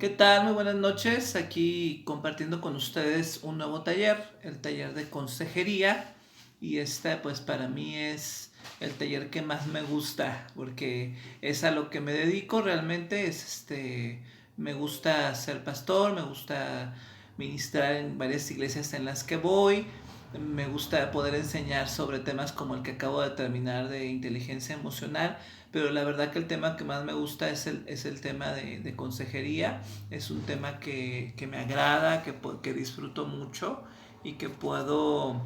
¿Qué tal? Muy buenas noches. Aquí compartiendo con ustedes un nuevo taller, el taller de consejería. Y este pues para mí es el taller que más me gusta porque es a lo que me dedico realmente. Me gusta ser pastor, me gusta ministrar en varias iglesias en las que voy. Me gusta poder enseñar sobre temas como el que acabo de terminar de inteligencia emocional, pero la verdad que el tema que más me gusta es el tema de consejería. Es un tema que me agrada, que disfruto mucho y que puedo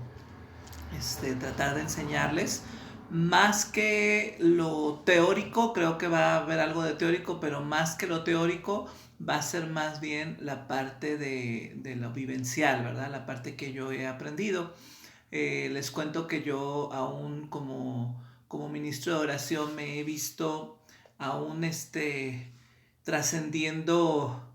tratar de enseñarles. Más que lo teórico, creo que va a haber algo de teórico, pero más que lo teórico va a ser más bien la parte de lo vivencial, ¿verdad? La parte que yo he aprendido. Les cuento que yo aún como ministro de oración me he visto aún trascendiendo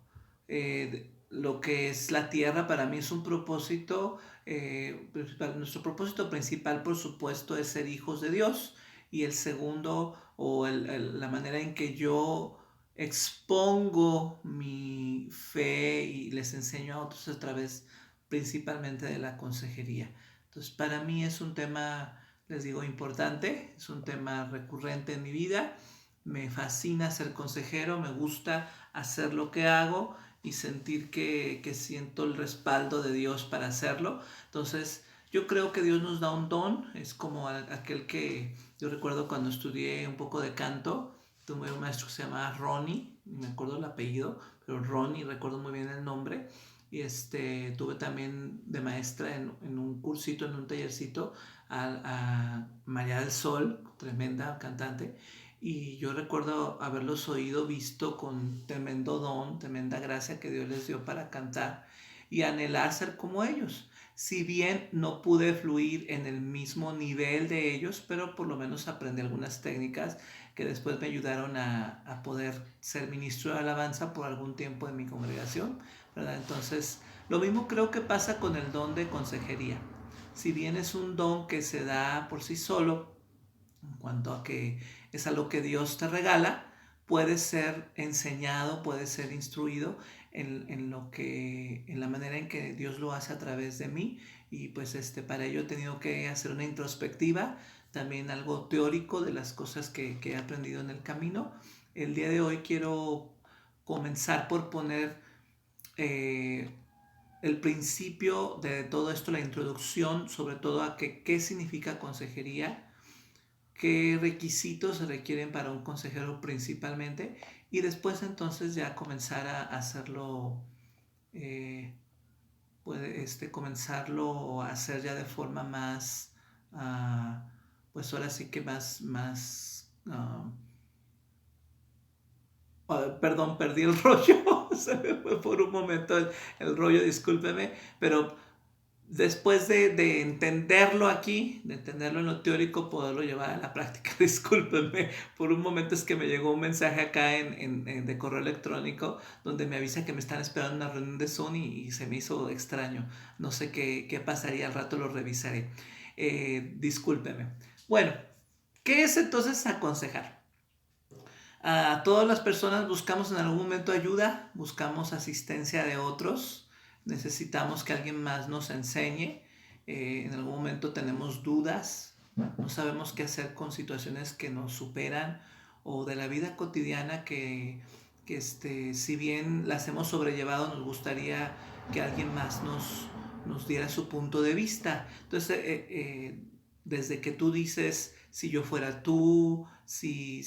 lo que es la tierra. Para mí es un propósito principal. Nuestro propósito principal, por supuesto, es ser hijos de Dios. Y el segundo, la manera en que yo expongo mi fe y les enseño a otros a través principalmente de la consejería. Entonces, para mí es un tema, les digo, importante, es un tema recurrente en mi vida. Me fascina ser consejero, me gusta hacer lo que hago y sentir que siento el respaldo de Dios para hacerlo. Entonces, yo creo que Dios nos da un don, es como aquel que yo recuerdo cuando estudié un poco de canto, tuve un maestro que se llamaba Ronnie, me acuerdo el apellido, pero Ronnie, recuerdo muy bien el nombre. Y tuve también de maestra en un cursito, en un tallercito, a María del Sol, tremenda cantante. Y yo recuerdo haberlos oído, visto con tremendo don, tremenda gracia que Dios les dio para cantar y anhelar ser como ellos. Si bien no pude fluir en el mismo nivel de ellos, pero por lo menos aprendí algunas técnicas que después me ayudaron a poder ser ministro de alabanza por algún tiempo en mi congregación, ¿verdad? Entonces, lo mismo creo que pasa con el don de consejería. Si bien es un don que se da por sí solo, en cuanto a que es algo que Dios te regala, puede ser enseñado, puede ser instruido en la manera en que Dios lo hace a través de mí. Y pues para ello he tenido que hacer una introspectiva, también algo teórico de las cosas que he aprendido en el camino. El día de hoy quiero comenzar por poner eh, el principio de todo esto, la introducción, sobre todo a qué significa consejería, qué requisitos se requieren para un consejero principalmente, y después entonces ya comenzar a hacerlo, eh, puede comenzarlo a hacer ya de forma más, pues ahora sí que perdón, perdí el rollo, se me fue por un momento el rollo, discúlpeme, pero después de entenderlo aquí, de entenderlo en lo teórico, poderlo llevar a la práctica. Discúlpenme, por un momento es que me llegó un mensaje acá de correo electrónico donde me avisa que me están esperando una reunión de Zoom y se me hizo extraño. No sé qué pasaría, al rato lo revisaré. Discúlpeme. Bueno, ¿qué es entonces aconsejar? A todas las personas buscamos en algún momento ayuda, buscamos asistencia de otros, necesitamos que alguien más nos enseñe, en algún momento tenemos dudas, no sabemos qué hacer con situaciones que nos superan o de la vida cotidiana que si bien las hemos sobrellevado, nos gustaría que alguien más nos diera su punto de vista. Entonces, desde que tú dices, si yo fuera tú, si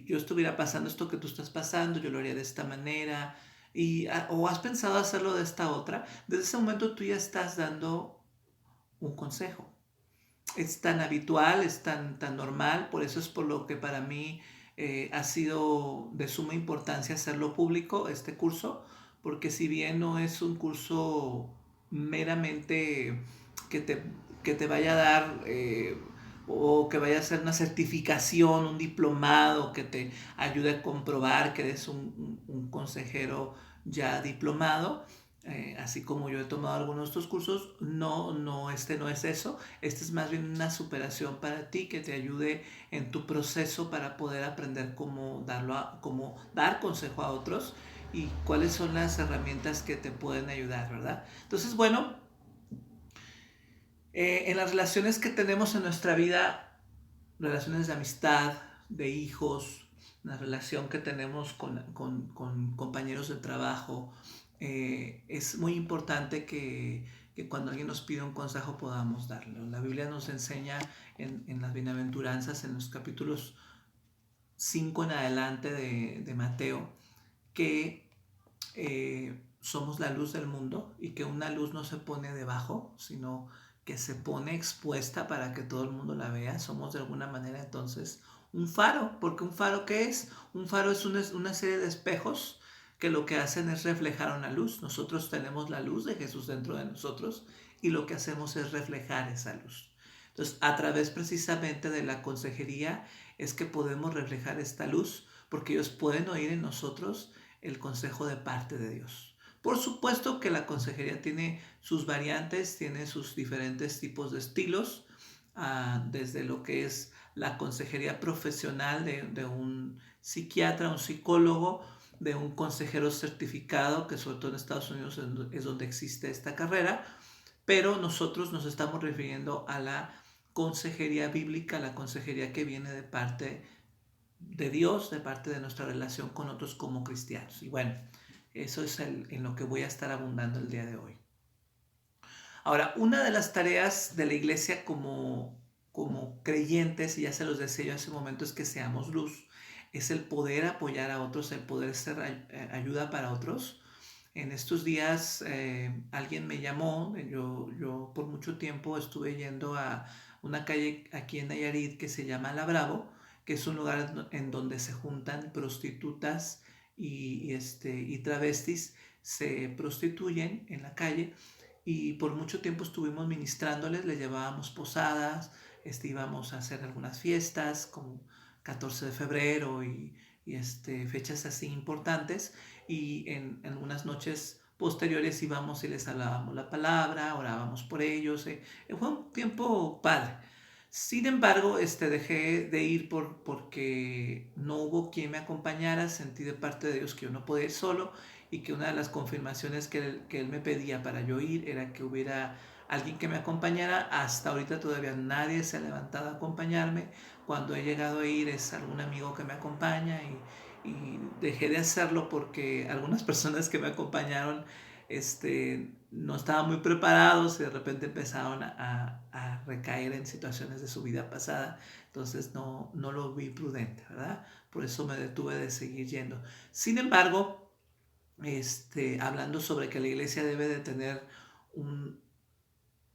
yo estuviera pasando esto que tú estás pasando, yo lo haría de esta manera, o has pensado hacerlo de esta otra, desde ese momento tú ya estás dando un consejo. Es tan habitual, es tan normal, por eso es por lo que para mí ha sido de suma importancia hacerlo público, este curso, porque si bien no es un curso meramente que te, que te vaya a dar o que vaya a ser una certificación, un diplomado que te ayude a comprobar que eres un consejero ya diplomado, así como yo he tomado algunos de estos cursos, no es eso. Este es más bien una superación para ti que te ayude en tu proceso para poder aprender cómo dar consejo a otros y cuáles son las herramientas que te pueden ayudar, ¿verdad? Entonces, bueno, en las relaciones que tenemos en nuestra vida, relaciones de amistad, de hijos, la relación que tenemos con compañeros de trabajo, es muy importante que cuando alguien nos pide un consejo podamos darlo. La Biblia nos enseña en las bienaventuranzas, en los capítulos 5 en adelante de Mateo, que somos la luz del mundo y que una luz no se pone debajo, sino que se pone expuesta para que todo el mundo la vea. Somos de alguna manera entonces un faro, porque un faro ¿qué es? Un faro es una serie de espejos que lo que hacen es reflejar una luz. Nosotros tenemos la luz de Jesús dentro de nosotros y lo que hacemos es reflejar esa luz. Entonces, a través precisamente de la consejería es que podemos reflejar esta luz, porque ellos pueden oír en nosotros el consejo de parte de Dios. Por supuesto que la consejería tiene sus variantes, tiene sus diferentes tipos de estilos, desde lo que es la consejería profesional de un psiquiatra, un psicólogo, de un consejero certificado, que sobre todo en Estados Unidos es donde existe esta carrera, pero nosotros nos estamos refiriendo a la consejería bíblica, la consejería que viene de parte de Dios, de parte de nuestra relación con otros como cristianos. Y bueno, eso es en lo que voy a estar abundando el día de hoy. Ahora, una de las tareas de la iglesia como creyentes, y ya se los decía yo hace un momento, es que seamos luz, es el poder apoyar a otros, el poder ser ayuda para otros. En estos días alguien me llamó, yo por mucho tiempo estuve yendo a una calle aquí en Nayarit que se llama La Bravo, que es un lugar en donde se juntan prostitutas y travestis, se prostituyen en la calle y por mucho tiempo estuvimos ministrándoles, les llevábamos posadas, íbamos a hacer algunas fiestas como 14 de febrero y fechas así importantes y en algunas noches posteriores íbamos y les hablábamos la palabra, orábamos por ellos, fue un tiempo padre. Sin embargo, dejé de ir porque no hubo quien me acompañara, sentí de parte de Dios que yo no podía ir solo y que una de las confirmaciones que él me pedía para yo ir era que hubiera alguien que me acompañara. Hasta ahorita todavía nadie se ha levantado a acompañarme. Cuando he llegado a ir es algún amigo que me acompaña y dejé de hacerlo porque algunas personas que me acompañaron no estaban muy preparados y de repente empezaron a recaer en situaciones de su vida pasada. Entonces no lo vi prudente, ¿verdad? Por eso me detuve de seguir yendo. Sin embargo, hablando sobre que la iglesia debe de tener un,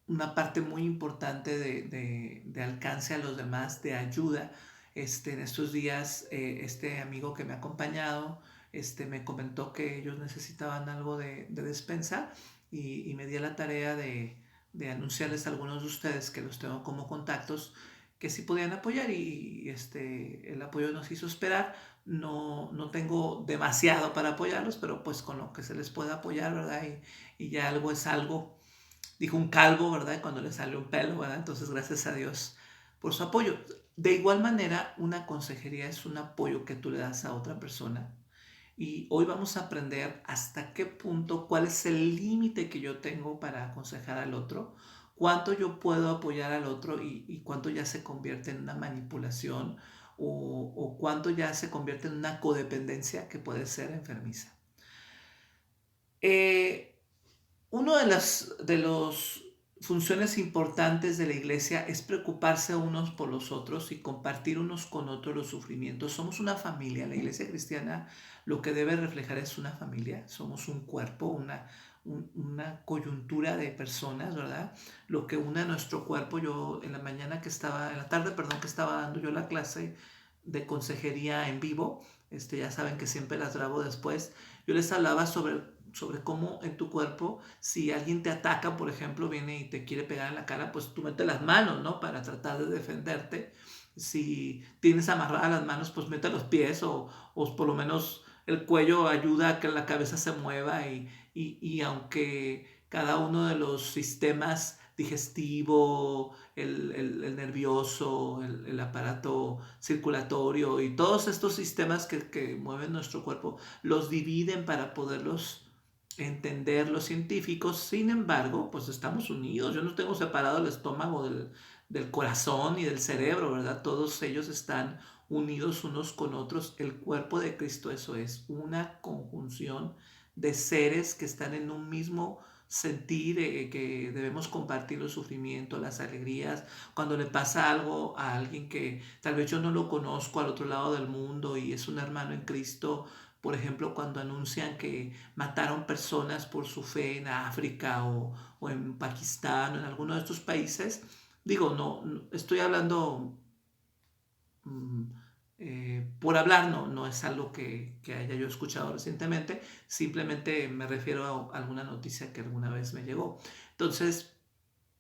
una parte muy importante de alcance a los demás, de ayuda. En estos días, este amigo que me ha acompañado, me comentó que ellos necesitaban algo de despensa y me di a la tarea de anunciarles a algunos de ustedes que los tengo como contactos que sí podían apoyar y el apoyo nos hizo esperar. No tengo demasiado para apoyarlos, pero pues con lo que se les pueda apoyar, ¿verdad? Y ya algo es algo, dijo un calvo, ¿verdad? Cuando le sale un pelo, ¿verdad? Entonces, gracias a Dios por su apoyo. De igual manera, una consejería es un apoyo que tú le das a otra persona. Y hoy vamos a aprender hasta qué punto, cuál es el límite que yo tengo para aconsejar al otro, cuánto yo puedo apoyar al otro y cuánto ya se convierte en una manipulación o cuánto ya se convierte en una codependencia que puede ser enfermiza. Una de las funciones importantes de la iglesia es preocuparse unos por los otros y compartir unos con otros los sufrimientos. Somos una familia. La iglesia cristiana lo que debe reflejar es una familia. Somos un cuerpo, una coyuntura de personas, ¿verdad? Lo que une a nuestro cuerpo. Yo en la tarde, perdón, que estaba dando yo la clase de consejería en vivo, ya saben que siempre las grabo después, yo les hablaba sobre cómo en tu cuerpo, si alguien te ataca, por ejemplo, viene y te quiere pegar en la cara, pues tú mete las manos, ¿no? Para tratar de defenderte. Si tienes amarradas las manos, pues mete los pies o por lo menos el cuello ayuda a que la cabeza se mueva y aunque cada uno de los sistemas digestivo, el nervioso, el aparato circulatorio y todos estos sistemas que mueven nuestro cuerpo, los dividen para poderlos entender los científicos. Sin embargo, pues estamos unidos. Yo no tengo separado el estómago del corazón y del cerebro, ¿verdad? Todos ellos están unidos unos con otros. El cuerpo de Cristo, eso es, una conjunción de seres que están en un mismo sentir, que debemos compartir los sufrimientos, las alegrías. Cuando le pasa algo a alguien que tal vez yo no lo conozco al otro lado del mundo y es un hermano en Cristo, por ejemplo, cuando anuncian que mataron personas por su fe en África o en Pakistán o en alguno de estos países, digo, no estoy hablando mm, por hablar, no es algo que haya yo escuchado recientemente, simplemente me refiero a alguna noticia que alguna vez me llegó. Entonces,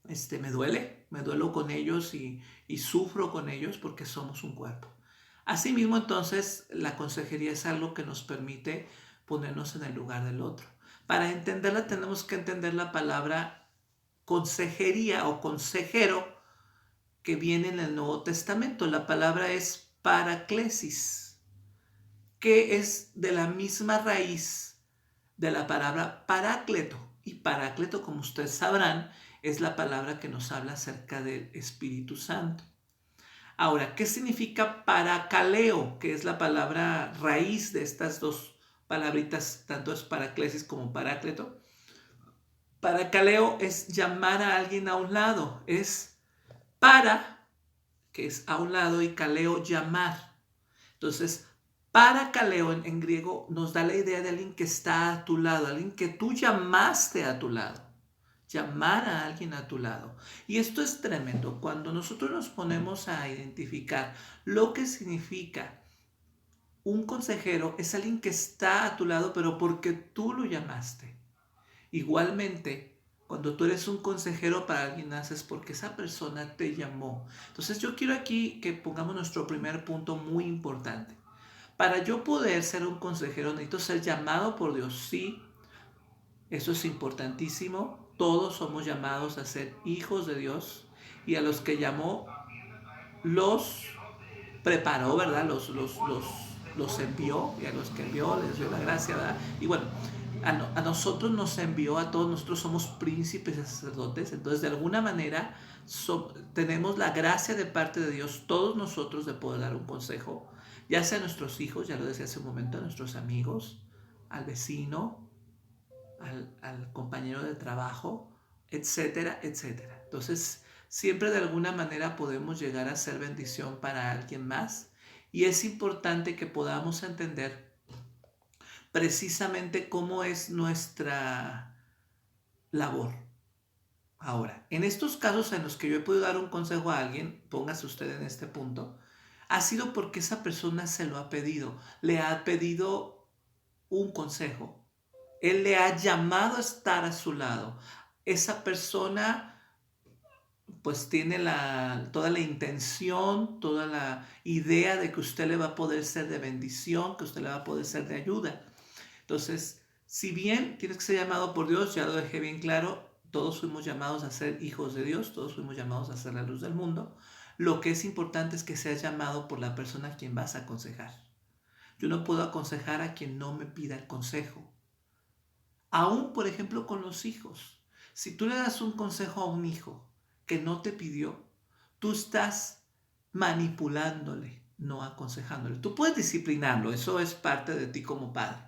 me duelo con ellos y sufro con ellos porque somos un cuerpo. Asimismo, entonces, la consejería es algo que nos permite ponernos en el lugar del otro. Para entenderla tenemos que entender la palabra consejería o consejero que viene en el Nuevo Testamento. La palabra es paraclesis, que es de la misma raíz de la palabra parácleto. Y parácleto, como ustedes sabrán, es la palabra que nos habla acerca del Espíritu Santo. Ahora, ¿qué significa paracaleo? Que es la palabra raíz de estas dos palabritas, tanto es paraclesis como parácleto. Paracaleo es llamar a alguien a un lado, es para, que es a un lado, y caleo, llamar. Entonces, paracaleo en griego nos da la idea de alguien que está a tu lado, alguien que tú llamaste a tu lado. Llamar a alguien a tu lado. Y esto es tremendo. Cuando nosotros nos ponemos a identificar lo que significa un consejero, es alguien que está a tu lado, pero porque tú lo llamaste. Igualmente, cuando tú eres un consejero para alguien, haces porque esa persona te llamó. Entonces yo quiero aquí que pongamos nuestro primer punto muy importante. Para yo poder ser un consejero, necesito ser llamado por Dios. Sí, eso es importantísimo. Todos somos llamados a ser hijos de Dios y a los que llamó los preparó, ¿verdad? Los envió y a los que envió les dio la gracia, ¿verdad? Y bueno, a nosotros nos envió, a todos nosotros somos príncipes y sacerdotes, entonces de alguna manera tenemos la gracia de parte de Dios, todos nosotros, de poder dar un consejo, ya sea a nuestros hijos, ya lo decía hace un momento, a nuestros amigos, al vecino, al compañero de trabajo, etcétera, etcétera. Entonces, siempre de alguna manera podemos llegar a ser bendición para alguien más y es importante que podamos entender precisamente cómo es nuestra labor. Ahora, en estos casos en los que yo he podido dar un consejo a alguien, póngase usted en este punto, ha sido porque esa persona se lo ha pedido, le ha pedido un consejo. Él le ha llamado a estar a su lado. Esa persona pues tiene toda la intención, toda la idea de que usted le va a poder ser de bendición, que usted le va a poder ser de ayuda. Entonces, si bien tienes que ser llamado por Dios, ya lo dejé bien claro, todos fuimos llamados a ser hijos de Dios, todos fuimos llamados a ser la luz del mundo. Lo que es importante es que seas llamado por la persona a quien vas a aconsejar. Yo no puedo aconsejar a quien no me pida el consejo. Aún, por ejemplo, con los hijos. Si tú le das un consejo a un hijo que no te pidió, tú estás manipulándole, no aconsejándole. Tú puedes disciplinarlo, eso es parte de ti como padre.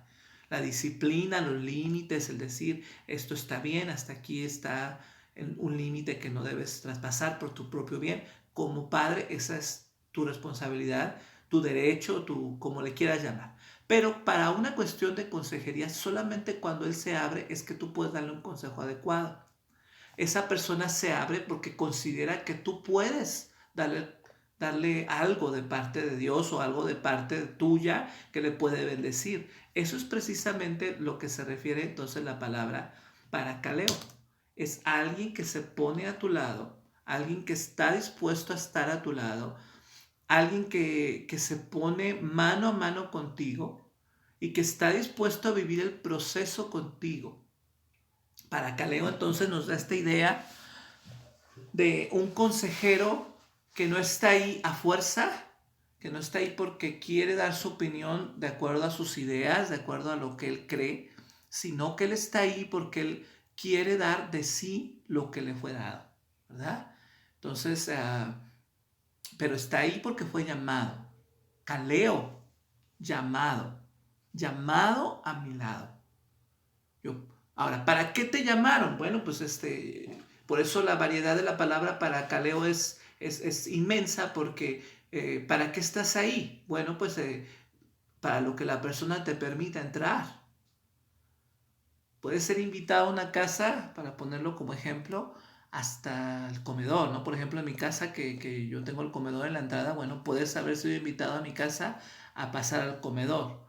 La disciplina, los límites, el decir esto está bien, hasta aquí está un límite que no debes traspasar por tu propio bien. Como padre, esa es tu responsabilidad, tu derecho, como le quieras llamar. Pero para una cuestión de consejería, solamente cuando él se abre es que tú puedes darle un consejo adecuado. Esa persona se abre porque considera que tú puedes darle algo de parte de Dios o algo de parte tuya que le puede bendecir. Eso es precisamente lo que se refiere entonces la palabra paracaleo. Es alguien que se pone a tu lado, alguien que está dispuesto a estar a tu lado, alguien que se pone mano a mano contigo y que está dispuesto a vivir el proceso contigo. Paracaleo entonces nos da esta idea de un consejero que no está ahí a fuerza, que no está ahí porque quiere dar su opinión de acuerdo a sus ideas, de acuerdo a lo que él cree, sino que él está ahí porque él quiere dar de sí lo que le fue dado, ¿verdad? Entonces, pero está ahí porque fue llamado. Kaleo, llamado, llamado a mi lado. Yo, ahora, ¿para qué te llamaron? Bueno, pues por eso la variedad de la palabra para Kaleo es inmensa, porque ¿para qué estás ahí? Bueno, pues para lo que la persona te permita entrar. Puedes ser invitado a una casa, para ponerlo como ejemplo, hasta el comedor, ¿no? Por ejemplo, en mi casa, que yo tengo el comedor en la entrada, bueno, puedes haber sido invitado a mi casa a pasar al comedor.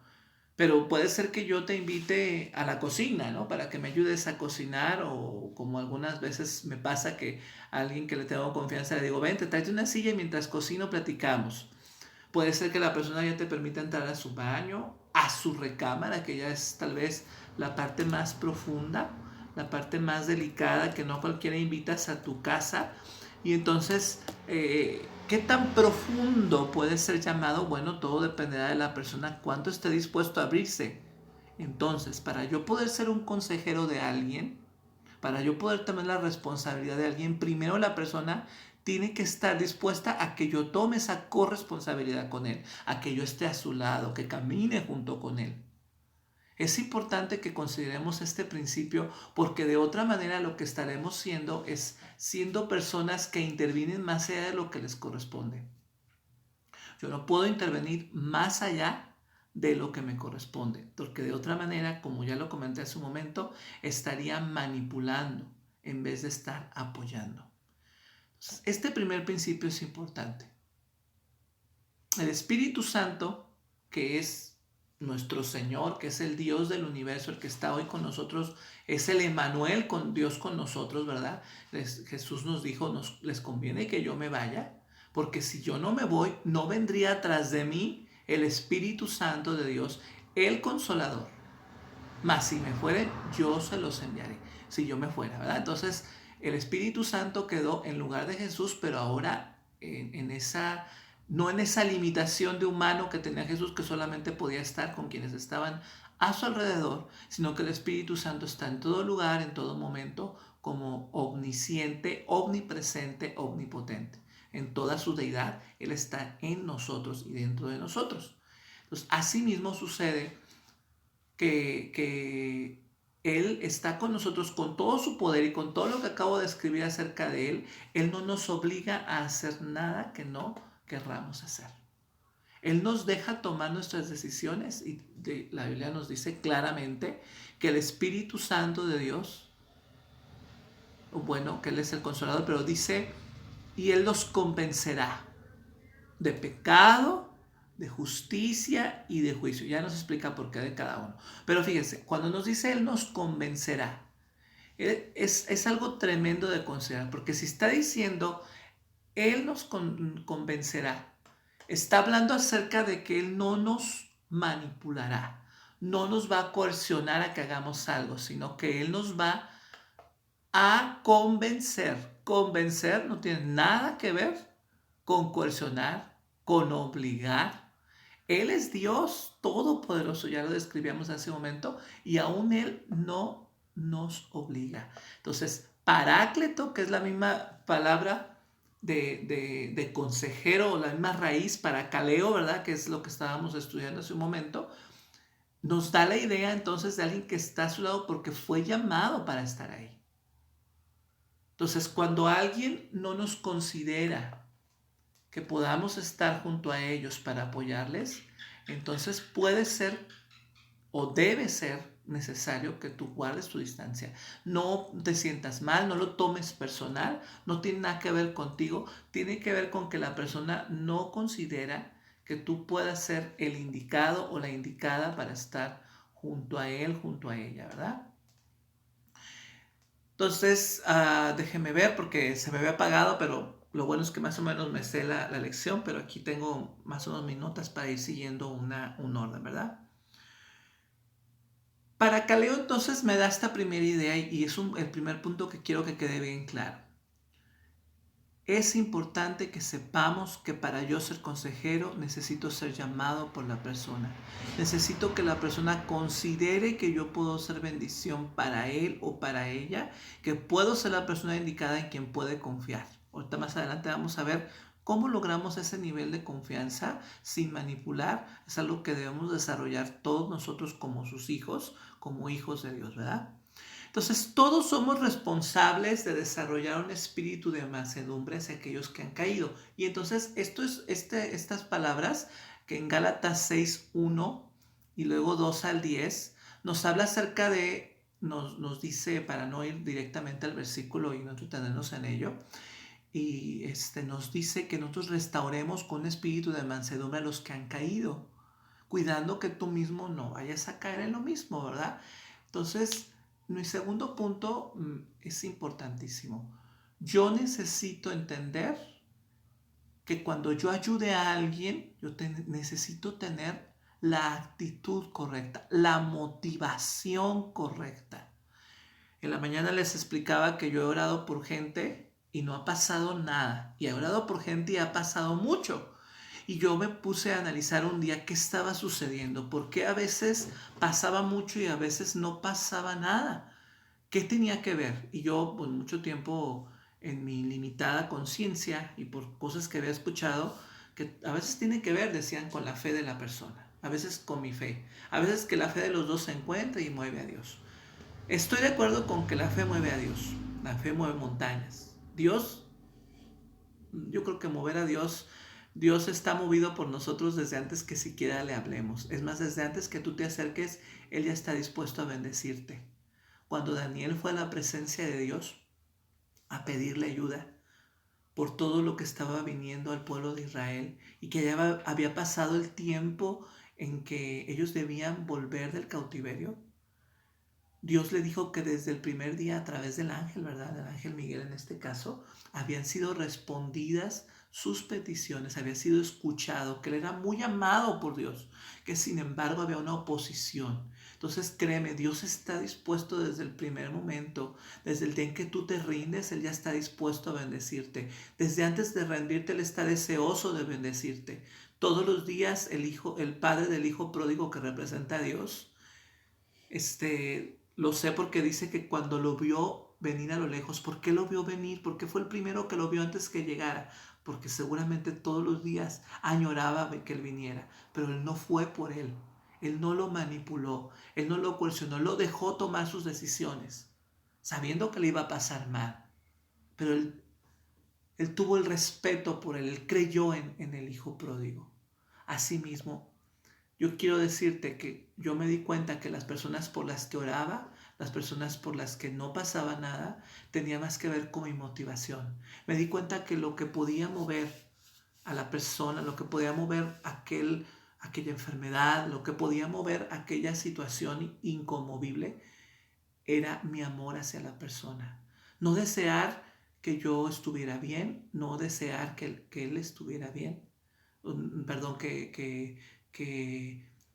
Pero puede ser que yo te invite a la cocina, ¿no? Para que me ayudes a cocinar, o como algunas veces me pasa que a alguien que le tengo confianza le digo, vente, tráete una silla y mientras cocino platicamos. Puede ser que la persona ya te permita entrar a su baño, a su recámara, que ya es tal vez la parte más profunda, la parte más delicada, que no cualquiera invitas a tu casa. Y entonces, ¿qué tan profundo puede ser llamado? Bueno, todo dependerá de la persona, cuánto esté dispuesto a abrirse. Entonces, para yo poder ser un consejero de alguien, para yo poder tomar la responsabilidad de alguien, primero la persona tiene que estar dispuesta a que yo tome esa corresponsabilidad con él, a que yo esté a su lado, que camine junto con él. Es importante que consideremos este principio, porque de otra manera lo que estaremos siendo es siendo personas que intervienen más allá de lo que les corresponde. Yo no puedo intervenir más allá de lo que me corresponde, porque de otra manera, como ya lo comenté hace un momento, estaría manipulando en vez de estar apoyando. Este primer principio es importante. El Espíritu Santo, que es nuestro Señor, que es el Dios del universo, el que está hoy con nosotros, es el Emmanuel, con Dios con nosotros, ¿verdad? Jesús nos dijo, les conviene que yo me vaya, porque si yo no me voy, no vendría tras de mí el Espíritu Santo de Dios, el Consolador. Mas si me fuere, yo se los enviaré. Si yo me fuera, ¿verdad? Entonces, el Espíritu Santo quedó en lugar de Jesús, pero ahora en esa, no en esa limitación de humano que tenía Jesús, que solamente podía estar con quienes estaban a su alrededor, sino que el Espíritu Santo está en todo lugar, en todo momento, como omnisciente, omnipresente, omnipotente. En toda su deidad, Él está en nosotros y dentro de nosotros. Entonces, así mismo sucede que Él está con nosotros con todo su poder y con todo lo que acabo de escribir acerca de Él. Él no nos obliga a hacer nada que no querramos hacer. Él nos deja tomar nuestras decisiones, y la Biblia nos dice claramente que el Espíritu Santo de Dios, bueno, que Él es el Consolador, pero dice, y Él los convencerá de pecado, de justicia y de juicio. Ya nos explica por qué de cada uno. Pero fíjense, cuando nos dice Él nos convencerá, es algo tremendo de considerar, porque si está diciendo Él nos convencerá, está hablando acerca de que Él no nos manipulará, no nos va a coercionar a que hagamos algo, sino que Él nos va a convencer. Convencer no tiene nada que ver con coercionar, con obligar. Él es Dios todopoderoso, ya lo describíamos hace un momento, y aún Él no nos obliga. Entonces, paráclito, que es la misma palabra de consejero, o la misma raíz para caleo, ¿verdad? Que es lo que estábamos estudiando hace un momento, nos da la idea entonces de alguien que está a su lado porque fue llamado para estar ahí. Entonces, cuando alguien no nos considera que podamos estar junto a ellos para apoyarles, entonces puede ser o debe ser necesario que tú guardes tu distancia. No te sientas mal, no lo tomes personal, no tiene nada que ver contigo, tiene que ver con que la persona no considera que tú puedas ser el indicado o la indicada para estar junto a él, junto a ella, ¿verdad? Entonces, déjeme ver porque se me había apagado, pero lo bueno es que más o menos me sé la lección, pero aquí tengo más o menos mis notas para ir siguiendo un orden, ¿verdad? Para Caleo entonces me da esta primera idea, y es el primer punto que quiero que quede bien claro. Es importante que sepamos que para yo ser consejero necesito ser llamado por la persona. Necesito que la persona considere que yo puedo ser bendición para él o para ella, que puedo ser la persona indicada en quien puede confiar. Ahorita más adelante vamos a ver cómo logramos ese nivel de confianza sin manipular. Es algo que debemos desarrollar todos nosotros como sus hijos, como hijos de Dios, ¿verdad? Entonces, todos somos responsables de desarrollar un espíritu de mansedumbre hacia aquellos que han caído. Y entonces, estas palabras que en Gálatas 6:1 y luego 2 al 10 nos habla acerca de, nos dice, para no ir directamente al versículo y no entretenernos en ello, y nos dice que nosotros restauremos con un espíritu de mansedumbre a los que han caído, cuidando que tú mismo no vayas a caer en lo mismo, ¿verdad? Entonces, mi segundo punto es importantísimo. Yo necesito entender que cuando yo ayude a alguien, necesito tener la actitud correcta, la motivación correcta. En la mañana les explicaba que yo he orado por gente y no ha pasado nada. Y he orado por gente y ha pasado mucho. Y yo me puse a analizar un día qué estaba sucediendo, por qué a veces pasaba mucho y a veces no pasaba nada. ¿Qué tenía que ver? Y yo, pues mucho tiempo en mi limitada conciencia y por cosas que había escuchado, que a veces tiene que ver, decían, con la fe de la persona, a veces con mi fe, a veces que la fe de los dos se encuentra y mueve a Dios. Estoy de acuerdo con que la fe mueve a Dios, la fe mueve montañas. Dios, yo creo que mover a Dios, Dios está movido por nosotros desde antes que siquiera le hablemos. Es más, desde antes que tú te acerques, Él ya está dispuesto a bendecirte. Cuando Daniel fue a la presencia de Dios a pedirle ayuda por todo lo que estaba viniendo al pueblo de Israel y que ya había pasado el tiempo en que ellos debían volver del cautiverio, Dios le dijo que desde el primer día a través del ángel, ¿verdad? Del ángel Miguel en este caso, habían sido respondidas sus peticiones, había sido escuchado, que él era muy amado por Dios, que sin embargo había una oposición. Entonces créeme, Dios está dispuesto desde el primer momento, desde el día en que tú te rindes, Él ya está dispuesto a bendecirte. Desde antes de rendirte, Él está deseoso de bendecirte. Todos los días el padre del hijo pródigo que representa a Dios, lo sé porque dice que cuando lo vio venir a lo lejos, ¿por qué lo vio venir? Porque fue el primero que lo vio antes que llegara. Porque seguramente todos los días añoraba que él viniera, pero él no fue por él. Él no lo manipuló, él no lo coercionó, lo dejó tomar sus decisiones, sabiendo que le iba a pasar mal. Pero él tuvo el respeto por él creyó en el hijo pródigo. Asimismo, yo quiero decirte que yo me di cuenta que las personas por las que oraba, las personas por las que no pasaba nada, tenía más que ver con mi motivación. Me di cuenta que lo que podía mover a la persona, lo que podía mover aquella enfermedad, lo que podía mover aquella situación inconmovible, era mi amor hacia la persona. No desear que yo estuviera bien, no desear que él estuviera bien, perdón, que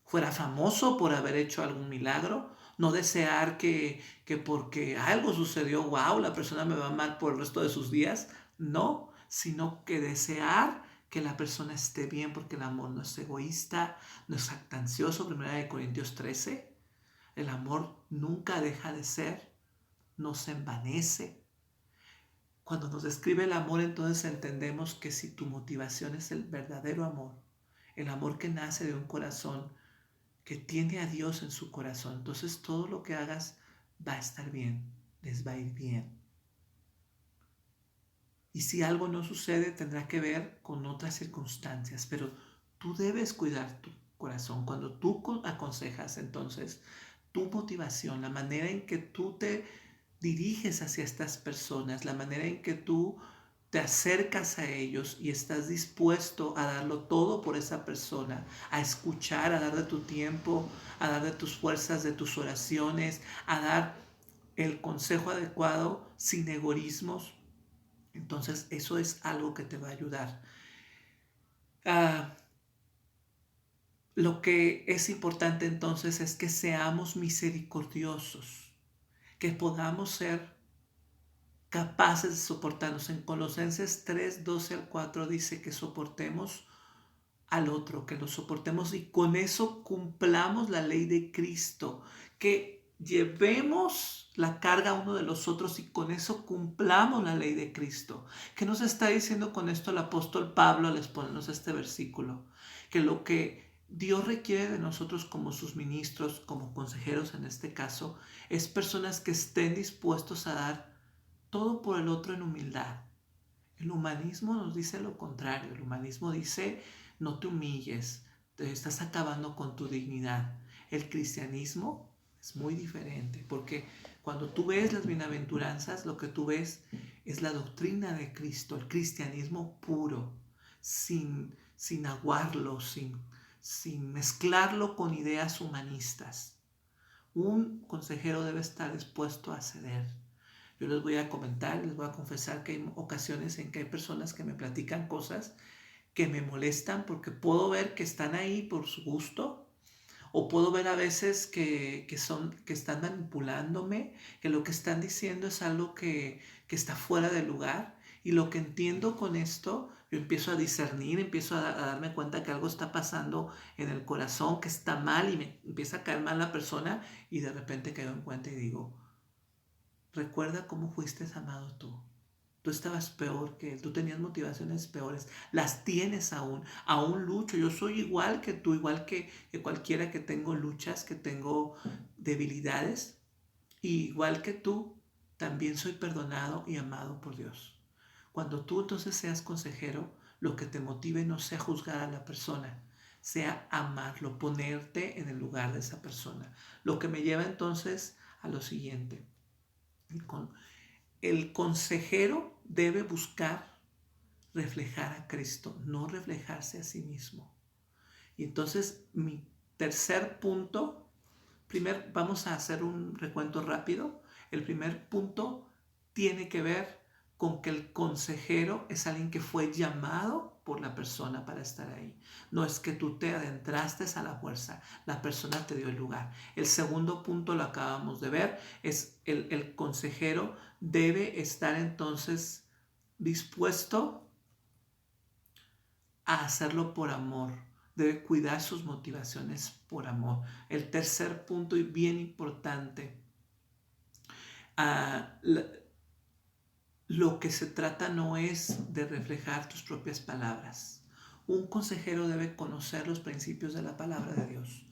fuera famoso por haber hecho algún milagro, no desear que porque algo sucedió, wow, la persona me va mal por el resto de sus días, no, sino que desear que la persona esté bien, porque el amor no es egoísta, no es jactancioso, 1 Corintios 13, el amor nunca deja de ser, no se envanece. Cuando nos describe el amor, entonces entendemos que si tu motivación es el verdadero amor, el amor que nace de un corazón que tiene a Dios en su corazón, entonces todo lo que hagas va a estar bien, les va a ir bien. Y si algo no sucede, tendrá que ver con otras circunstancias, pero tú debes cuidar tu corazón. Cuando tú aconsejas, entonces, tu motivación, la manera en que tú te diriges hacia estas personas, la manera en que tú te acercas a ellos y estás dispuesto a darlo todo por esa persona, a escuchar, a dar de tu tiempo, a dar de tus fuerzas, de tus oraciones, a dar el consejo adecuado sin egoísmos. Entonces eso es algo que te va a ayudar. Ah, lo que es importante entonces es que seamos misericordiosos, que podamos ser capaces de soportarnos. En Colosenses 3, 12 al 4 dice que soportemos al otro, que lo soportemos y con eso cumplamos la ley de Cristo, que llevemos la carga uno de los otros y con eso cumplamos la ley de Cristo. ¿Qué nos está diciendo con esto el apóstol Pablo al exponernos este versículo? Que lo que Dios requiere de nosotros como sus ministros, como consejeros en este caso, es personas que estén dispuestos a dar todo por el otro en humildad. El humanismo nos dice lo contrario. El humanismo dice, no te humilles, te estás acabando con tu dignidad. El cristianismo es muy diferente, porque cuando tú ves las bienaventuranzas, lo que tú ves es la doctrina de Cristo, el cristianismo puro, sin aguarlo, sin mezclarlo con ideas humanistas. Un consejero debe estar dispuesto a ceder. Yo les voy a comentar, les voy a confesar que hay ocasiones en que hay personas que me platican cosas que me molestan porque puedo ver que están ahí por su gusto o puedo ver a veces que están manipulándome, que lo que están diciendo es algo que está fuera de lugar y lo que entiendo con esto, yo empiezo a discernir, empiezo a darme cuenta que algo está pasando en el corazón, que está mal y me empieza a caer mal la persona y de repente caigo en cuenta y digo, recuerda cómo fuiste amado tú. Tú estabas peor que él, tú tenías motivaciones peores, las tienes aún, aún lucho, yo soy igual que tú, igual que cualquiera que tengo luchas, que tengo debilidades, y igual que tú, también soy perdonado y amado por Dios. Cuando tú entonces seas consejero, lo que te motive no sea juzgar a la persona, sea amarlo, ponerte en el lugar de esa persona. Lo que me lleva entonces a lo siguiente. El consejero debe buscar reflejar a Cristo, no reflejarse a sí mismo. Y entonces mi tercer punto, vamos a hacer un recuento rápido. El primer punto tiene que ver con que el consejero es alguien que fue llamado por la persona para estar ahí. No es que tú te adentraste a la fuerza, la persona te dio el lugar. El segundo punto lo acabamos de ver, es el consejero debe estar entonces dispuesto a hacerlo por amor. Debe cuidar sus motivaciones por amor. El tercer punto y bien importante, uh, lo que se trata no es de reflejar tus propias palabras. Un consejero debe conocer los principios de la palabra de Dios.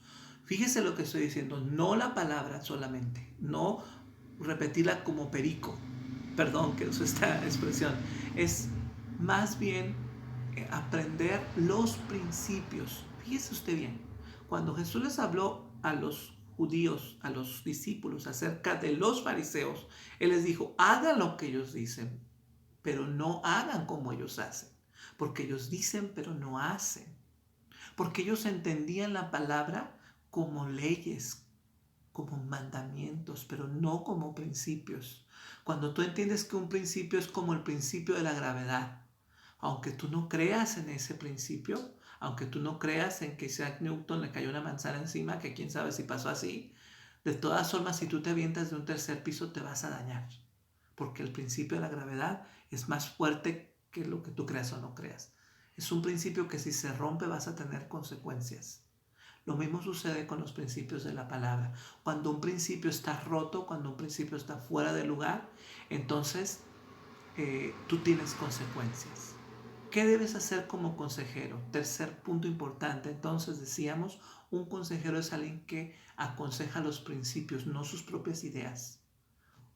Fíjese lo que estoy diciendo, no la palabra solamente, no repetirla como perico. Perdón que uso esta expresión. Es más bien aprender los principios. Fíjese usted bien, cuando Jesús les habló a los judíos, a los discípulos acerca de los fariseos, Él les dijo, hagan lo que ellos dicen, pero no hagan como ellos hacen, porque ellos dicen pero no hacen, porque ellos entendían la palabra como leyes, como mandamientos, pero no como principios. Cuando tú entiendes que un principio es como el principio de la gravedad, aunque tú no creas en ese principio, aunque tú no creas en que Isaac Newton le cayó una manzana encima, que quién sabe si pasó así, de todas formas, si tú te avientas de un tercer piso, te vas a dañar, porque el principio de la gravedad es más fuerte que lo que tú creas o no creas. Es un principio que si se rompe vas a tener consecuencias. Lo mismo sucede con los principios de la palabra. Cuando un principio está roto, cuando un principio está fuera de lugar, entonces tú tienes consecuencias. ¿Qué debes hacer como consejero? Tercer punto importante. Entonces decíamos, un consejero es alguien que aconseja los principios, no sus propias ideas.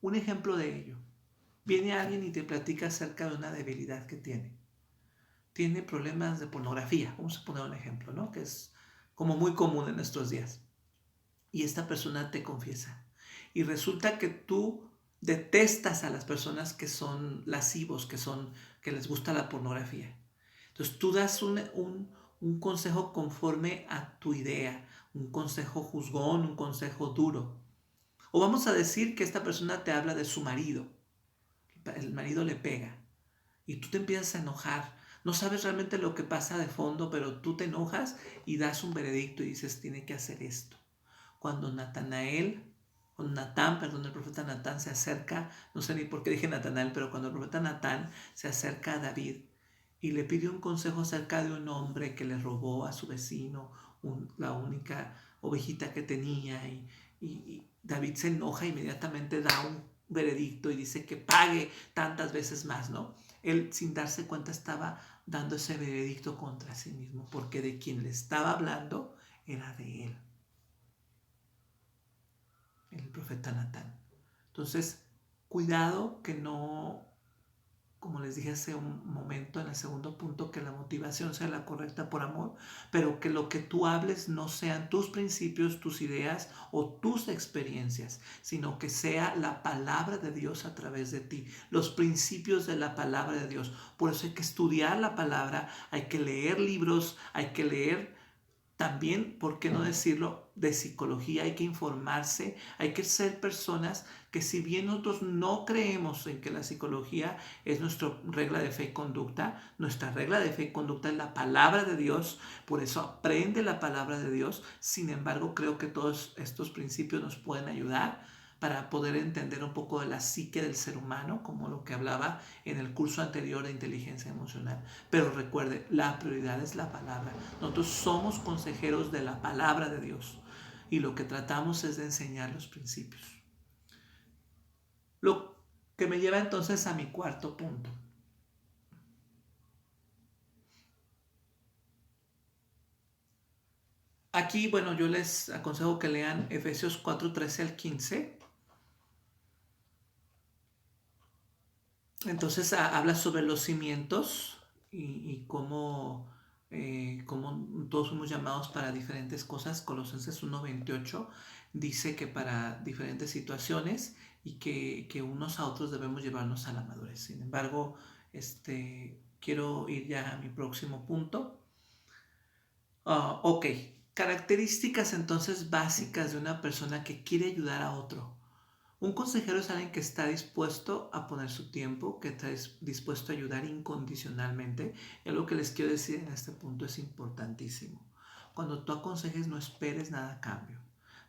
Un ejemplo de ello. Viene alguien y te platica acerca de una debilidad que tiene. Tiene problemas de pornografía, vamos a poner un ejemplo, ¿no? Que es como muy común en nuestros días. Y esta persona te confiesa. Y resulta que tú detestas a las personas que son lascivos, que les gusta la pornografía. Entonces tú das un consejo conforme a tu idea, un consejo juzgón, un consejo duro. O vamos a decir que esta persona te habla de su marido. El marido le pega y tú te empiezas a enojar. No sabes realmente lo que pasa de fondo, pero tú te enojas y das un veredicto y dices, tiene que hacer esto. Cuando Natanael Cuando Natán, perdón, el profeta Natán se acerca, no sé ni por qué dije Natanael, pero cuando el profeta Natán se acerca a David y le pide un consejo acerca de un hombre que le robó a su vecino la única ovejita que tenía y David se enoja, inmediatamente da un veredicto y dice que pague tantas veces más, ¿no? Él sin darse cuenta estaba dando ese veredicto contra sí mismo, porque de quien le estaba hablando era de él, el profeta Natán. Entonces, cuidado que no, como les dije hace un momento en el segundo punto, que la motivación sea la correcta por amor, pero que lo que tú hables no sean tus principios, tus ideas o tus experiencias, sino que sea la palabra de Dios a través de ti, los principios de la palabra de Dios. Por eso hay que estudiar la palabra, hay que leer libros, hay que leer también, ¿por qué no decirlo?, de psicología. Hay que informarse, hay que ser personas que, si bien nosotros no creemos en que la psicología es nuestra regla de fe y conducta, nuestra regla de fe y conducta es la palabra de Dios, por eso aprende la palabra de Dios. Sin embargo, creo que todos estos principios nos pueden ayudar para poder entender un poco de la psique del ser humano, como lo que hablaba en el curso anterior de inteligencia emocional. Pero recuerde, la prioridad es la palabra. Nosotros somos consejeros de la palabra de Dios y lo que tratamos es de enseñar los principios. Lo que me lleva entonces a mi cuarto punto. Aquí, bueno, yo les aconsejo que lean Efesios 4:13 al 15. Entonces habla sobre los cimientos y cómo todos somos llamados para diferentes cosas. Colosenses 1:28 dice que para diferentes situaciones y que unos a otros debemos llevarnos a la madurez. Sin embargo, quiero ir ya a mi próximo punto. Ok, características entonces básicas de una persona que quiere ayudar a otro. Un consejero es alguien que está dispuesto a poner su tiempo, que está dispuesto a ayudar incondicionalmente. Y algo que les quiero decir en este punto es importantísimo. Cuando tú aconsejes, no esperes nada a cambio.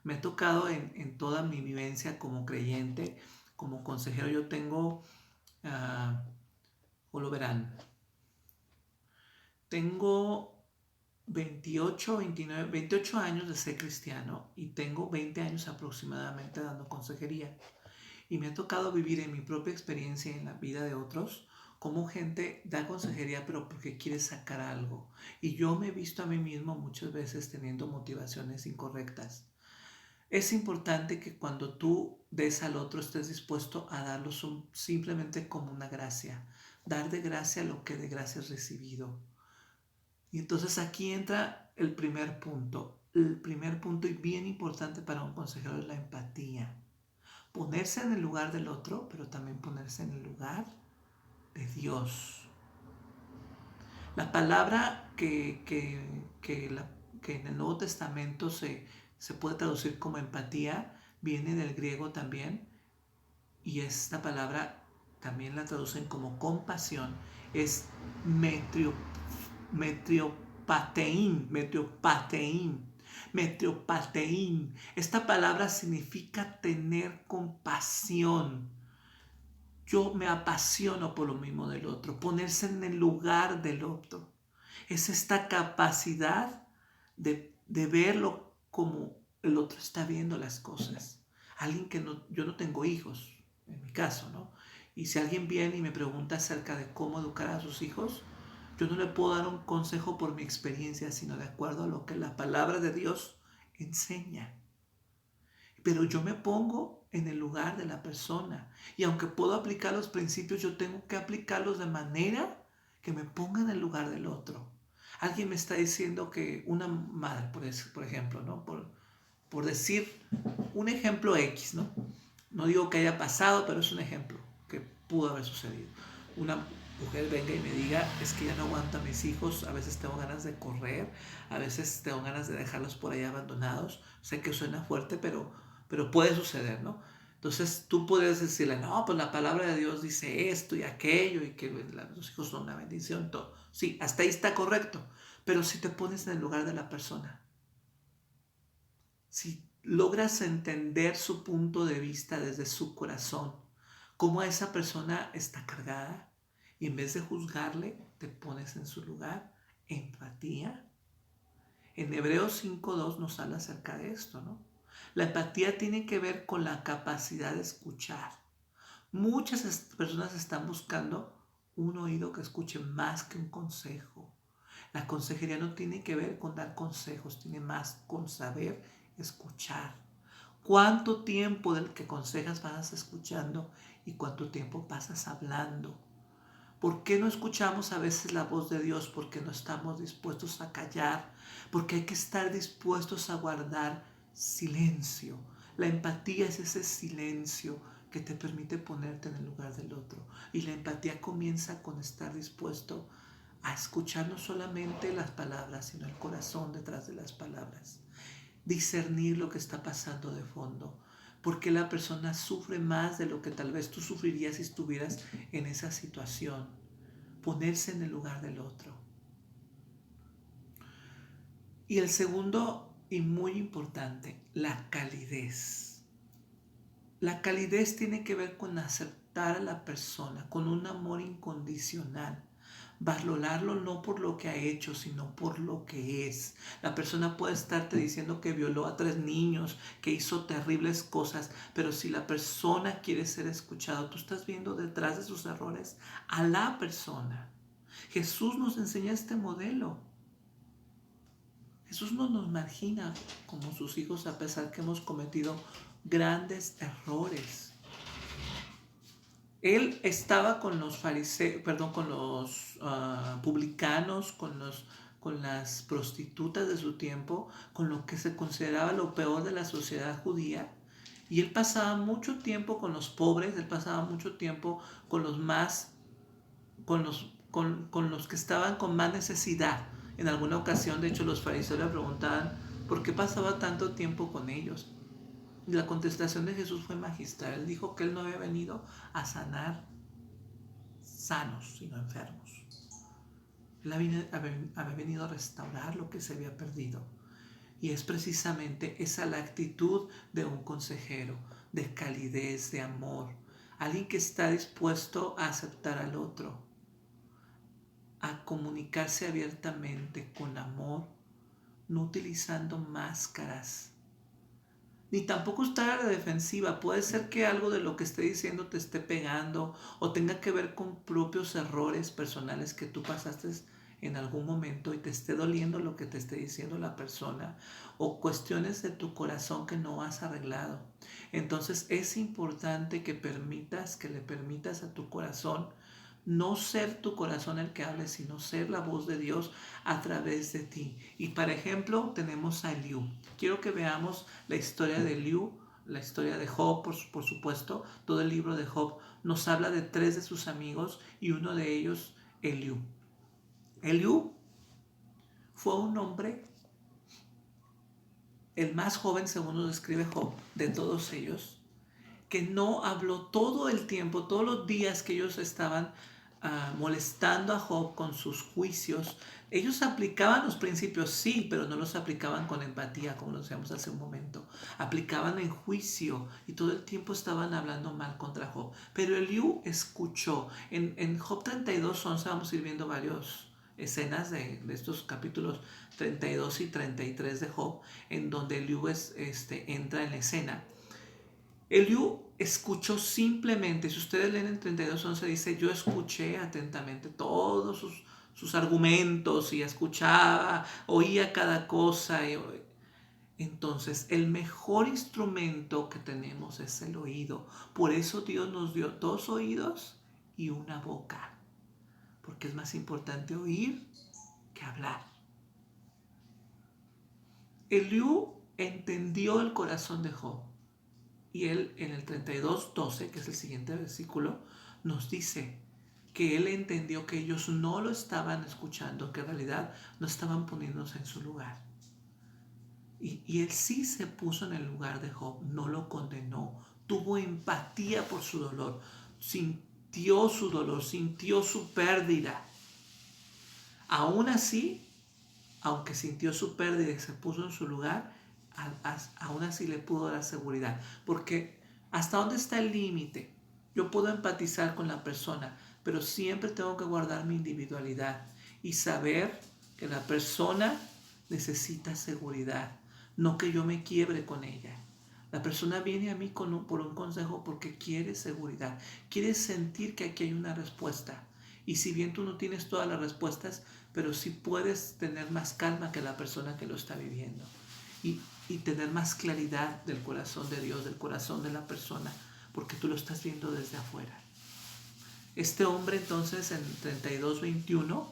Me ha tocado en toda mi vivencia como creyente, como consejero, yo tengo, o lo verán, tengo 28, 29, 28 años de ser cristiano y tengo 20 años aproximadamente dando consejería. Y me ha tocado vivir en mi propia experiencia y en la vida de otros cómo gente da consejería pero porque quiere sacar algo. Y yo me he visto a mí mismo muchas veces teniendo motivaciones incorrectas. Es importante que cuando tú des al otro estés dispuesto a darlo simplemente como una gracia. Dar de gracia lo que de gracia has recibido. Y entonces aquí entra el primer punto. El primer punto y bien importante para un consejero es la empatía. Ponerse en el lugar del otro, pero también ponerse en el lugar de Dios. La palabra que en el Nuevo Testamento se puede traducir como empatía viene del griego también, y esta palabra también la traducen como compasión. Es metriopatein, metriopatein. Metriopatein. Esta palabra significa tener compasión. Yo me apasiono por lo mismo del otro, ponerse en el lugar del otro. Es esta capacidad de verlo como el otro está viendo las cosas. Alguien que no, yo no tengo hijos, en mi caso, ¿no? Y si alguien viene y me pregunta acerca de cómo educar a sus hijos, yo no le puedo dar un consejo por mi experiencia, sino de acuerdo a lo que la palabra de Dios enseña. Pero yo me pongo en el lugar de la persona. Y aunque puedo aplicar los principios, yo tengo que aplicarlos de manera que me ponga en el lugar del otro. Alguien me está diciendo que una madre, por ejemplo, ¿no? Por decir un ejemplo X, ¿no? No digo que haya pasado, pero es un ejemplo que pudo haber sucedido. Una mujer venga y me diga, es que ya no aguanto a mis hijos, a veces tengo ganas de correr, a veces tengo ganas de dejarlos por ahí abandonados. Sé que suena fuerte, pero puede suceder, ¿no? Entonces tú puedes decirle, no, pues la palabra de Dios dice esto y aquello y que los hijos son una bendición, todo. Sí, hasta ahí está correcto, pero si te pones en el lugar de la persona, si logras entender su punto de vista desde su corazón, cómo esa persona está cargada, y en vez de juzgarle, te pones en su lugar, empatía. En Hebreos 5:2 nos habla acerca de esto, ¿no? La empatía tiene que ver con la capacidad de escuchar. Muchas personas están buscando un oído que escuche más que un consejo. La consejería no tiene que ver con dar consejos, tiene más con saber escuchar. ¿Cuánto tiempo del que aconsejas pasas escuchando y cuánto tiempo pasas hablando? ¿Por qué no escuchamos a veces la voz de Dios? Porque no estamos dispuestos a callar, porque hay que estar dispuestos a guardar silencio. La empatía es ese silencio que te permite ponerte en el lugar del otro. Y la empatía comienza con estar dispuesto a escuchar no solamente las palabras, sino el corazón detrás de las palabras. Discernir lo que está pasando de fondo. Porque la persona sufre más de lo que tal vez tú sufrirías si estuvieras en esa situación. Ponerse en el lugar del otro. Y el segundo, y muy importante, la calidez. La calidez tiene que ver con aceptar a la persona, con un amor incondicional. Valorarlo no por lo que ha hecho, sino por lo que es. La persona puede estarte diciendo que violó a 3 niños, que hizo terribles cosas, pero si la persona quiere ser escuchada, tú estás viendo detrás de sus errores a la persona. Jesús nos enseña este modelo. Jesús no nos margina como sus hijos a pesar que hemos cometido grandes errores. Él estaba con los fariseos, perdón, con los publicanos, con las prostitutas de su tiempo, con lo que se consideraba lo peor de la sociedad judía. Y él pasaba mucho tiempo con los pobres, él pasaba mucho tiempo con los más, con los que estaban con más necesidad. En alguna ocasión, de hecho, los fariseos le preguntaban por qué pasaba tanto tiempo con ellos. Y la contestación de Jesús fue magistral. Él dijo que él no había venido a sanar sanos, sino enfermos. Él había venido a restaurar lo que se había perdido. Y es precisamente esa la actitud de un consejero, de calidez, de amor. Alguien que está dispuesto a aceptar al otro, a comunicarse abiertamente con amor, no utilizando máscaras, ni tampoco estar a la defensiva. Puede ser que algo de lo que esté diciendo te esté pegando o tenga que ver con propios errores personales que tú pasaste en algún momento y te esté doliendo lo que te esté diciendo la persona, o cuestiones de tu corazón que no has arreglado. Entonces es importante que le permitas a tu corazón no ser tu corazón el que hable, sino ser la voz de Dios a través de ti. Y por ejemplo, tenemos a Eliú. Quiero que veamos la historia de Eliú, la historia de Job, por supuesto. Todo el libro de Job nos habla de 3 de sus amigos y uno de ellos, Eliú. Eliú fue un hombre, el más joven, según nos describe Job, de todos ellos, que no habló todo el tiempo, todos los días que ellos estaban molestando a Job con sus juicios. Ellos aplicaban los principios, sí, pero no los aplicaban con empatía, como lo decíamos hace un momento. Aplicaban en juicio y todo el tiempo estaban hablando mal contra Job. Pero Eliú escuchó. En Job 32:11 vamos a ir viendo varias escenas de estos capítulos 32 y 33 de Job, en donde Eliú entra en la escena. Eliú escuchó simplemente. Si ustedes leen en 32:11, dice: yo escuché atentamente todos sus argumentos y escuchaba, oía cada cosa. Entonces, el mejor instrumento que tenemos es el oído. Por eso Dios nos dio 2 oídos y una boca, porque es más importante oír que hablar. Eliú entendió el corazón de Job. Y él en el 32:12, que es el siguiente versículo, nos dice que él entendió que ellos no lo estaban escuchando, que en realidad no estaban poniéndose en su lugar. Y él sí se puso en el lugar de Job, no lo condenó, tuvo empatía por su dolor, sintió su dolor, sintió su pérdida. Aún así, aunque sintió su pérdida y se puso en su lugar, aún así le pudo dar seguridad. Porque ¿hasta dónde está el límite? Yo puedo empatizar con la persona, pero siempre tengo que guardar mi individualidad y saber que la persona necesita seguridad, no que yo me quiebre con ella. La persona viene a mí por un consejo porque quiere seguridad, quiere sentir que aquí hay una respuesta. Y si bien tú no tienes todas las respuestas, pero sí puedes tener más calma que la persona que lo está viviendo. Y tener más claridad del corazón de Dios, del corazón de la persona, porque tú lo estás viendo desde afuera. Este hombre entonces en 32:21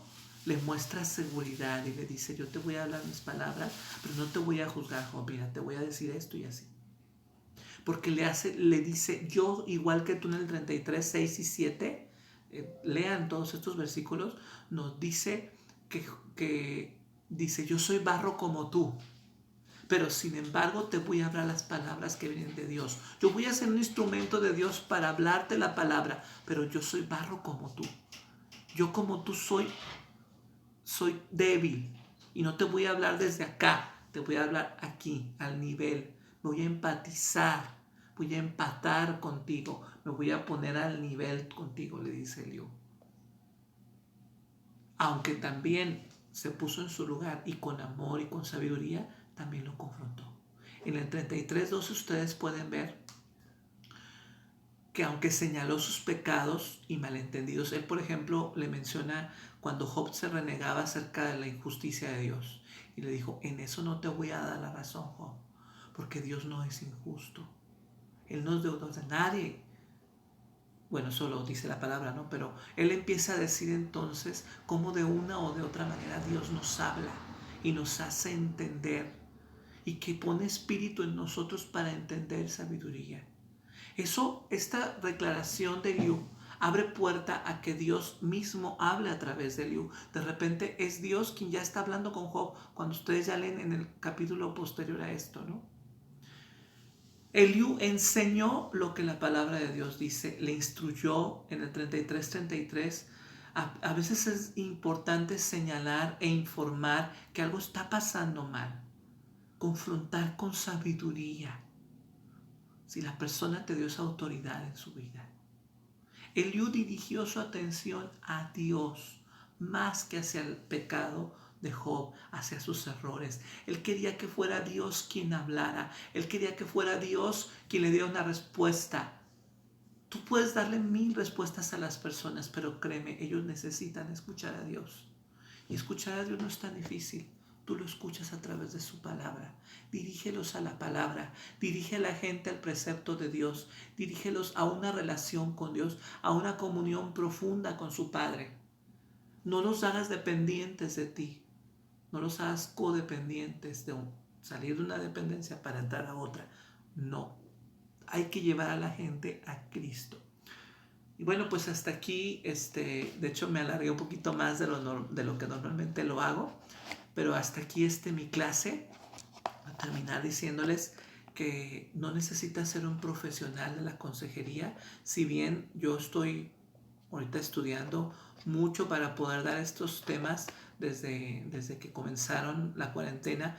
le muestra seguridad y le dice, yo te voy a hablar mis palabras, pero no te voy a juzgar, Job, mira, te voy a decir esto y así. Porque le dice, yo igual que tú en el 33, 6 y 7, lean todos estos versículos, nos dice que dice, yo soy barro como tú, pero sin embargo te voy a hablar las palabras que vienen de Dios. Yo voy a ser un instrumento de Dios para hablarte la palabra, pero yo soy barro como tú. Yo como tú soy débil y no te voy a hablar desde acá, te voy a hablar aquí, al nivel. Voy a empatizar, voy a empatar contigo, me voy a poner al nivel contigo, le dice Eliú. Aunque también se puso en su lugar y con amor y con sabiduría, también lo confrontó. En el 33:12 ustedes pueden ver que aunque señaló sus pecados y malentendidos, él por ejemplo le menciona cuando Job se renegaba acerca de la injusticia de Dios y le dijo, en eso no te voy a dar la razón, Job, porque Dios no es injusto, Él no es deudor de nadie. Bueno, eso lo dice la palabra, ¿no? Pero él empieza a decir entonces cómo de una o de otra manera Dios nos habla y nos hace entender y que pone espíritu en nosotros para entender sabiduría. Esta declaración de Eliú abre puerta a que Dios mismo hable a través de Eliú. De repente es Dios quien ya está hablando con Job, cuando ustedes ya leen en el capítulo posterior a esto, ¿no? Eliú enseñó lo que la palabra de Dios dice, le instruyó en el 33:33. A veces es importante señalar e informar que algo está pasando mal, confrontar con sabiduría, si la persona te dio esa autoridad en su vida. Eliú dirigió su atención a Dios más que hacia el pecado de Job, hacia sus errores. Él quería que fuera Dios quien hablara. Él quería que fuera Dios quien le diera una respuesta. Tú puedes darle 1000 respuestas a las personas, pero créeme, ellos necesitan escuchar a Dios. Y escuchar a Dios no es tan difícil. Tú lo escuchas a través de su palabra. Dirígelos a la palabra. Dirige a la gente al precepto de Dios. Dirígelos a una relación con Dios, a una comunión profunda con su Padre. No los hagas dependientes de ti. No los hagas codependientes de salir de una dependencia para entrar a otra. No. Hay que llevar a la gente a Cristo. Y bueno, pues hasta aquí, de hecho me alargué un poquito más de lo que normalmente lo hago, pero hasta aquí mi clase. A terminar diciéndoles que no necesitas ser un profesional de la consejería, si bien yo estoy ahorita estudiando mucho para poder dar estos temas desde que comenzaron la cuarentena.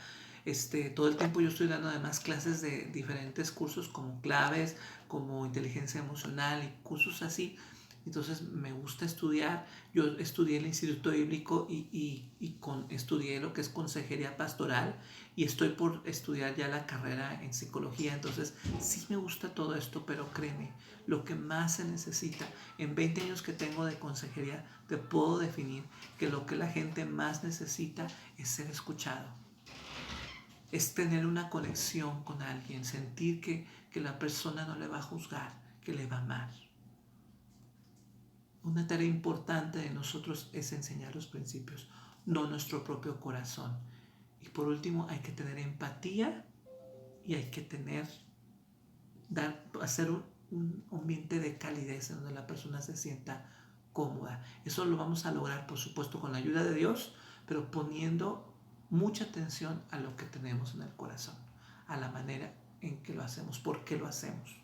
Todo el tiempo yo estoy dando además clases de diferentes cursos como claves, como inteligencia emocional y cursos así. Entonces me gusta estudiar. Yo estudié en el Instituto Bíblico y estudié lo que es consejería pastoral y estoy por estudiar ya la carrera en psicología. Entonces sí me gusta todo esto, pero créeme, lo que más se necesita, en 20 años que tengo de consejería, te puedo definir que lo que la gente más necesita es ser escuchado. Es tener una conexión con alguien, sentir que la persona no le va a juzgar, que le va a amar. Una tarea importante de nosotros es enseñar los principios, no nuestro propio corazón. Y por último, hay que tener empatía y hay que hacer un ambiente de calidez en donde la persona se sienta cómoda. Eso lo vamos a lograr, por supuesto, con la ayuda de Dios, pero poniendo mucha atención a lo que tenemos en el corazón, a la manera en que lo hacemos, por qué lo hacemos.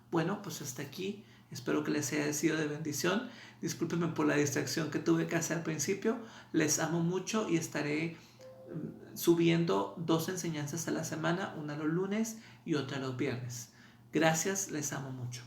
Bueno, pues hasta aquí. Espero que les haya sido de bendición. Discúlpenme por la distracción que tuve que hacer al principio. Les amo mucho y estaré subiendo 2 enseñanzas a la semana, una los lunes y otra los viernes. Gracias, les amo mucho.